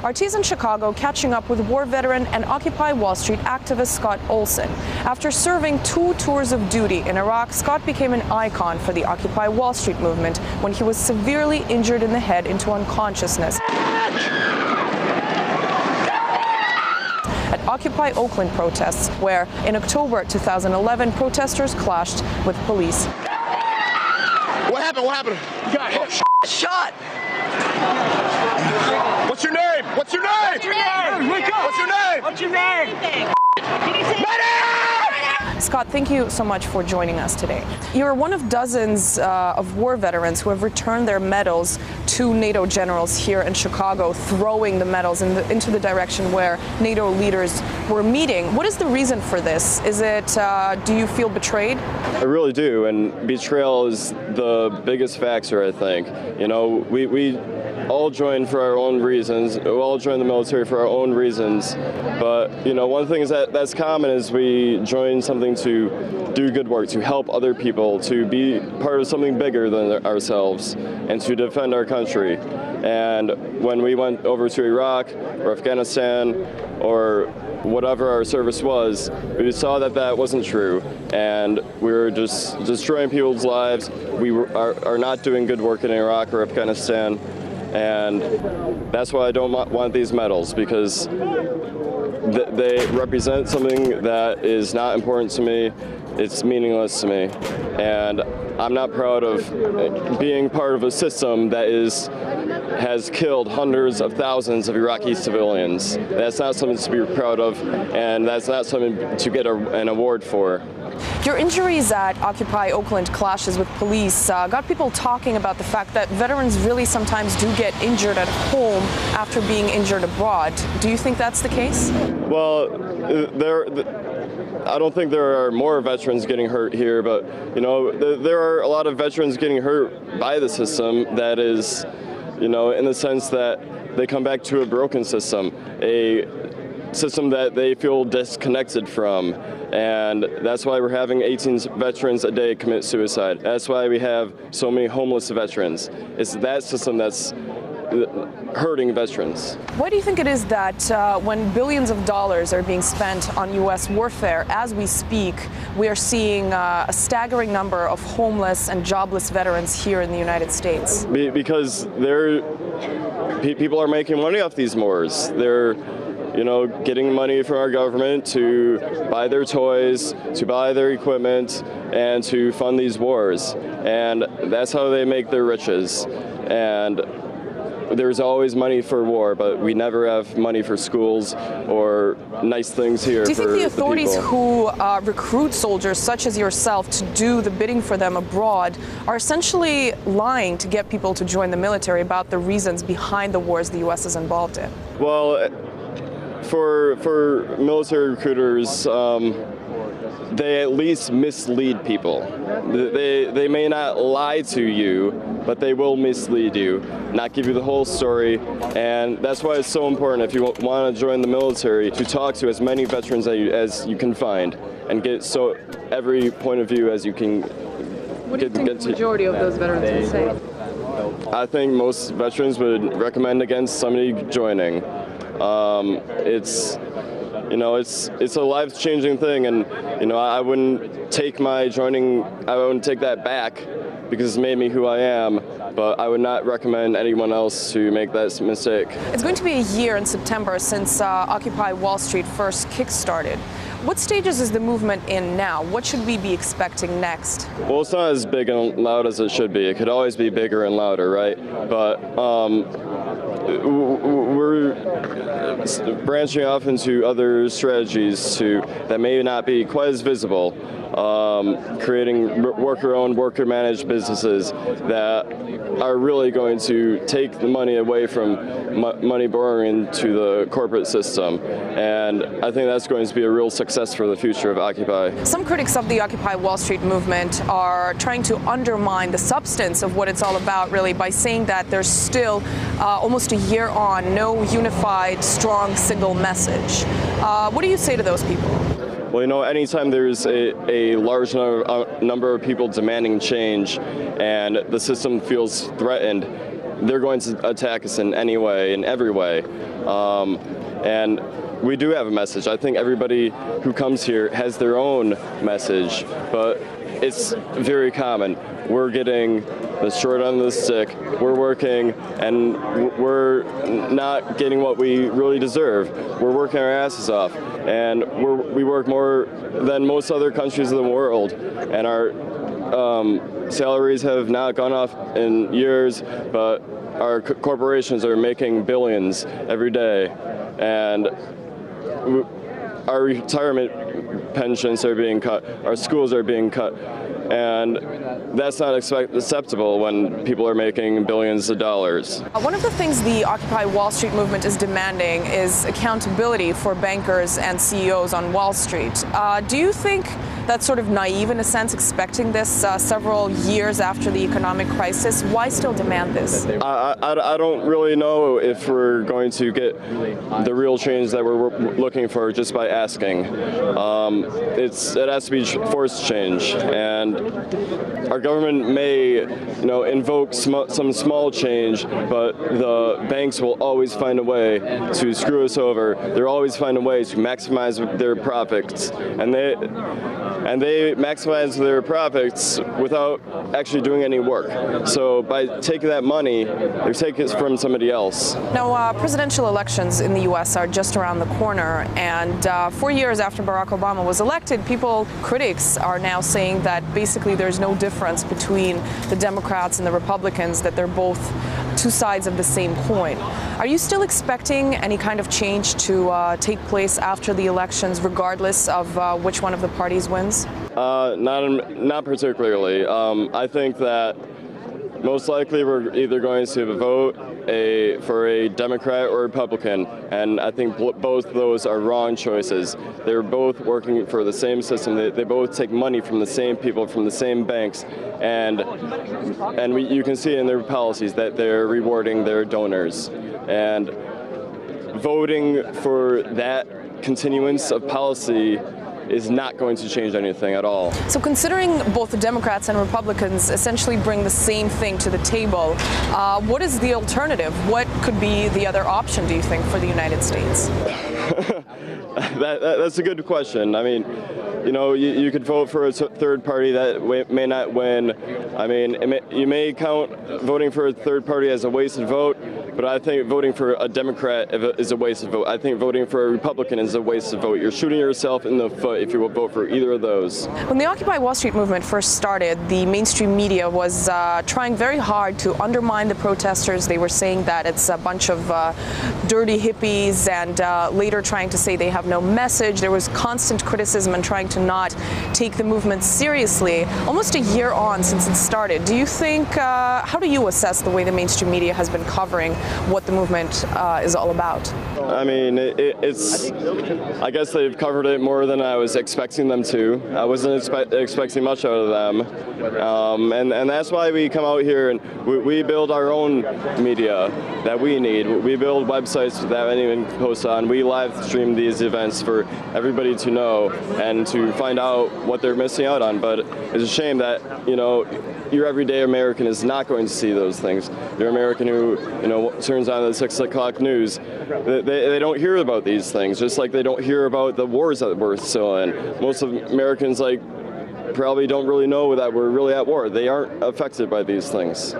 RT's in Chicago catching up with war veteran and Occupy Wall Street activist Scott Olsen. After serving 2 tours of duty in Iraq, Scott became an icon for the Occupy Wall Street movement when he was severely injured in the head into unconsciousness at Occupy Oakland protests, where in October 2011 protesters clashed with police. What happened? What happened? You got hit. Shot! What's your name? What's your name? What's your name? Wake up! What's your name? What's your name? Scott, thank you so much for joining us today. You're one of dozens of war veterans who have returned their medals to NATO generals here in Chicago, throwing the medals into the direction where NATO leaders were meeting. What is the reason for this? Is it, do you feel betrayed? I really do, and betrayal is the biggest factor, I think. You know, we all join for our own reasons. We all join the military for our own reasons. But, you know, one thing that's common is we join something to do good work, to help other people, to be part of something bigger than ourselves, and to defend our country. And when we went over to Iraq or Afghanistan or whatever our service was, we saw that that wasn't true, and we were just destroying people's lives. We are not doing good work in Iraq or Afghanistan, and that's why I don't want these medals, because they represent something that is not important to me. It's meaningless to me, and I'm not proud of being part of a system that has killed hundreds of thousands of Iraqi civilians. That's not something to be proud of, and that's not something to get an award for. Your injuries at Occupy Oakland clashes with police got people talking about the fact that veterans really sometimes do get injured at home after being injured abroad. Do you think that's the case? Well, I don't think there are more veterans getting hurt here, but you know, there are a lot of veterans getting hurt by the system that is, you know, in the sense that they come back to a broken system, a system that they feel disconnected from, and that's why we're having 18 veterans a day commit suicide. That's why we have so many homeless veterans. It's that system that's hurting veterans. Why do you think it is that when billions of dollars are being spent on U.S. warfare, as we speak, we are seeing a staggering number of homeless and jobless veterans here in the United States? Because people are making money off these wars. They're, you know, getting money from our government to buy their toys, to buy their equipment, and to fund these wars. And that's how they make their riches. And there's always money for war, but we never have money for schools or nice things here. Do you think the authorities the who recruit soldiers such as yourself to do the bidding for them abroad are essentially lying to get people to join the military about the reasons behind the wars the U.S. is involved in? Well, for military recruiters, they at least mislead people. They may not lie to you, but they will mislead you, not give you the whole story. And that's why it's so important, if you want to join the military, to talk to as many veterans as you can find and get every point of view as you can. What do you think the majority of those veterans would say? I think most veterans would recommend against somebody joining. It's a life-changing thing, and you know, I wouldn't take my joining, I wouldn't take that back because it's made me who I am, but I would not recommend anyone else to make that mistake. It's going to be a year in September since Occupy Wall Street first kick-started. What stages is the movement in now? What should we be expecting next? Well, it's not as big and loud as it should be. It could always be bigger and louder, right? But we're branching off into other strategies that may not be quite as visible, creating worker-owned, worker-managed businesses that are really going to take the money away from money borrowing to the corporate system. And I think that's going to be a real success for the future of Occupy. Some critics of the Occupy Wall Street movement are trying to undermine the substance of what it's all about, really, by saying that there's still almost a year on no unified, strong, single message. What do you say to those people? Well, you know, anytime there's a large number of people demanding change and the system feels threatened, they're going to attack us in any way, in every way. And we do have a message. I think everybody who comes here has their own message, but it's very common. We're getting the short end of the stick. We're working, and we're not getting what we really deserve. We're working our asses off, and we work more than most other countries in the world, and our salaries have not gone up in years, but our corporations are making billions every day, and our retirement pensions are being cut, our schools are being cut, and that's not acceptable when people are making billions of dollars. One of the things the Occupy Wall Street movement is demanding is accountability for bankers and CEOs on Wall Street. Do you think that's sort of naive in a sense, expecting this several years after the economic crisis? Why still demand this? I don't really know if we're going to get the real change that we're looking for just by asking. It has to be forced change, and our government may, invoke some small change, but the banks will always find a way to screw us over. They'll always find a way to maximize their profits, and they maximize their profits without actually doing any work. So by taking that money, they're taking it from somebody else. Now, presidential elections in the U.S. are just around the corner, and 4 years after Barack Obama was elected, critics are now saying that basically there's no difference between the Democrats and the Republicans, that they're both two sides of the same coin. Are you still expecting any kind of change to take place after the elections, regardless of which one of the parties wins? Not particularly. I think that most likely we're either going to vote for a Democrat or Republican, and I think both of those are wrong choices. They're both working for the same system. They both take money from the same people, from the same banks, and you can see in their policies that they're rewarding their donors. And voting for that continuance of policy is not going to change anything at all. So considering both the Democrats and Republicans essentially bring the same thing to the table, what is the alternative? What could be the other option, do you think, for the United States? That's a good question. I mean, you could vote for a third party that may not win. I mean, you may count voting for a third party as a wasted vote, but I think voting for a Democrat is a wasted vote. I think voting for a Republican is a wasted vote. You're shooting yourself in the foot if you will vote for either of those. When the Occupy Wall Street movement first started, the mainstream media was trying very hard to undermine the protesters. They were saying that it's a bunch of dirty hippies, and later trying to say they have no message. There was constant criticism and trying to not take the movement seriously. Almost a year on since it started, do you think, how do you assess the way the mainstream media has been covering what the movement is all about? I mean, I guess they've covered it more than I was expecting them to. I wasn't expecting much out of them. And that's why we come out here and we build our own media that we need. We build websites that anyone can post on. We live stream these events for everybody to know and to find out what they're missing out on. But it's a shame that, your everyday American is not going to see those things. Your American who, turns on the 6 o'clock news, they don't hear about these things, just like they don't hear about the wars that we're still in. Most of Americans, probably don't really know that we're really at war. They aren't affected by these things.